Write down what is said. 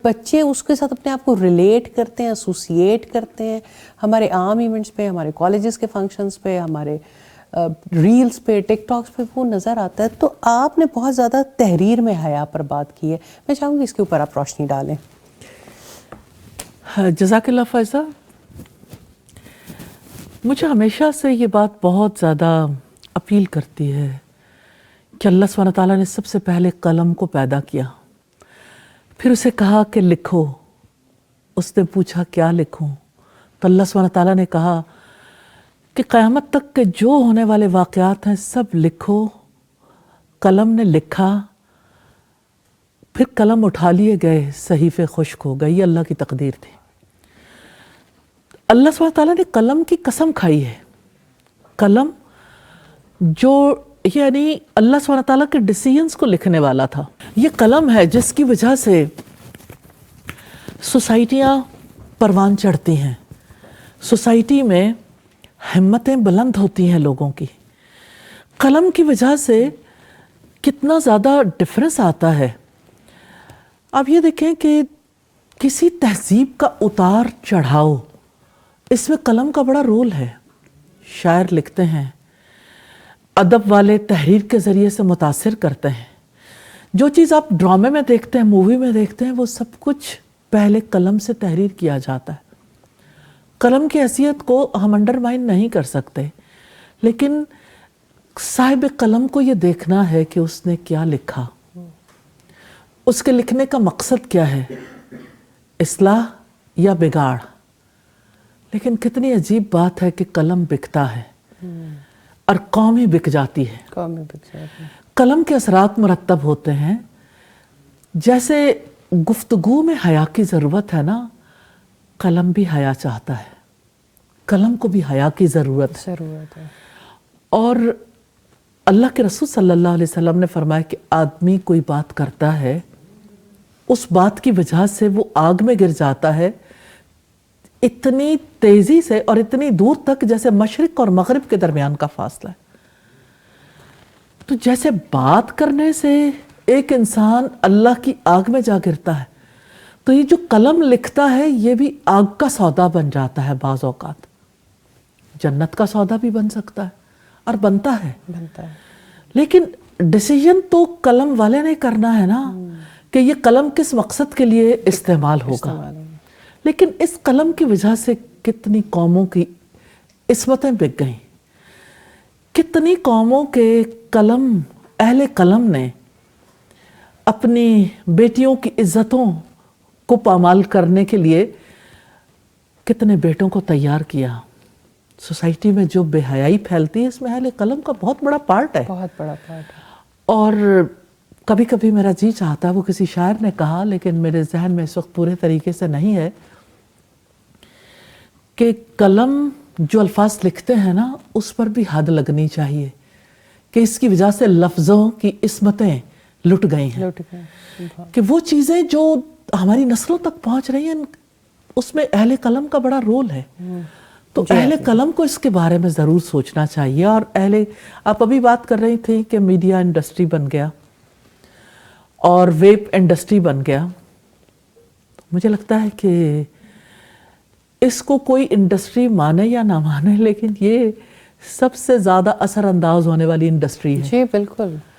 بچے اس کے ساتھ اپنے آپ کو ریلیٹ کرتے ہیں، ایسوسیٹ کرتے ہیں، ہمارے عام ایونٹس پہ، ہمارے کالجز کے فنکشنز پہ، ہمارے ریلز پہ، ٹک ٹاکس پہ وہ نظر آتا ہے. تو آپ نے بہت زیادہ تحریر میں حیا پر بات کی ہے، میں چاہوں گی اس کے اوپر آپ روشنی ڈالیں. جزاک اللہ فائزہ. مجھے ہمیشہ سے یہ بات بہت زیادہ اپیل کرتی ہے کہ اللہ سبحانہ تعالیٰ نے سب سے پہلے قلم کو پیدا کیا، پھر اسے کہا کہ لکھو. اس نے پوچھا کیا لکھوں؟ تو اللہ سبحانہ تعالیٰ نے کہا کہ قیامت تک کے جو ہونے والے واقعات ہیں سب لکھو. قلم نے لکھا، پھر قلم اٹھا لیے گئے، صحیفے خشک ہو گئے. یہ اللہ کی تقدیر تھی. اللہ سبحانہ تعالیٰ نے قلم کی قسم کھائی ہے. قلم جو یعنی اللہ سبحانہ تعالیٰ کے ڈیسیژنز کو لکھنے والا تھا. یہ قلم ہے جس کی وجہ سے سوسائٹیاں پروان چڑھتی ہیں، سوسائٹی میں ہمتیں بلند ہوتی ہیں لوگوں کی. قلم کی وجہ سے کتنا زیادہ ڈفرنس آتا ہے. آپ یہ دیکھیں کہ کسی تہذیب کا اتار چڑھاؤ، اس میں قلم کا بڑا رول ہے. شاعر لکھتے ہیں، ادب والے تحریر کے ذریعے سے متاثر کرتے ہیں. جو چیز آپ ڈرامے میں دیکھتے ہیں، مووی میں دیکھتے ہیں، وہ سب کچھ پہلے قلم سے تحریر کیا جاتا ہے. قلم کی حیثیت کو ہم انڈرمائن نہیں کر سکتے، لیکن صاحب قلم کو یہ دیکھنا ہے کہ اس نے کیا لکھا، اس کے لکھنے کا مقصد کیا ہے، اصلاح یا بگاڑ. لیکن کتنی عجیب بات ہے کہ قلم بکتا ہے اور قوم ہی بک جاتی ہے. قلم کے اثرات مرتب ہوتے ہیں. جیسے گفتگو میں حیا کی ضرورت ہے نا، قلم بھی حیا چاہتا ہے. قلم کو بھی حیا کی ضرورت ہے. اور اللہ کے رسول صلی اللہ علیہ وسلم نے فرمایا کہ آدمی کوئی بات کرتا ہے، اس بات کی وجہ سے وہ آگ میں گر جاتا ہے اتنی تیزی سے اور اتنی دور تک جیسے مشرق اور مغرب کے درمیان کا فاصلہ ہے. تو جیسے بات کرنے سے ایک انسان اللہ کی آگ میں جا گرتا ہے، تو یہ جو قلم لکھتا ہے یہ بھی آگ کا سودا بن جاتا ہے. بعض اوقات جنت کا سودا بھی بن سکتا ہے اور بنتا ہے. لیکن ڈیسیژن تو قلم والے نے کرنا ہے نا کہ یہ قلم کس مقصد کے لیے استعمال ہوگا. لیکن اس قلم کی وجہ سے کتنی قوموں کی عصمتیں بک گئیں. کتنی قوموں کے قلم، اہل قلم نے اپنی بیٹیوں کی عزتوں کو پامال کرنے کے لیے کتنے بیٹوں کو تیار کیا. سوسائٹی میں جو بے حیائی پھیلتی ہے اس میں اہل قلم کا بہت بڑا پارٹ ہے. بہت بڑا پارٹ ہے. اور کبھی کبھی میرا جی چاہتا ہے، وہ کسی شاعر نے کہا لیکن میرے ذہن میں اس وقت پورے طریقے سے نہیں ہے، کہ قلم جو الفاظ لکھتے ہیں نا اس پر بھی حد لگنی چاہیے کہ اس کی وجہ سے لفظوں کی عصمتیں لٹ گئی ہیں. کہ وہ چیزیں جو ہماری نسلوں تک پہنچ رہی ہیں اس میں اہل قلم کا بڑا رول ہے. تو اہل قلم کو اس کے بارے میں ضرور سوچنا چاہیے. اور آپ ابھی بات کر رہی تھیں کہ میڈیا انڈسٹری بن گیا اور ویب انڈسٹری بن گیا. مجھے لگتا ہے کہ اس کو کوئی انڈسٹری مانے یا نہ مانے، لیکن یہ سب سے زیادہ اثر انداز ہونے والی انڈسٹری ہے. جی بالکل.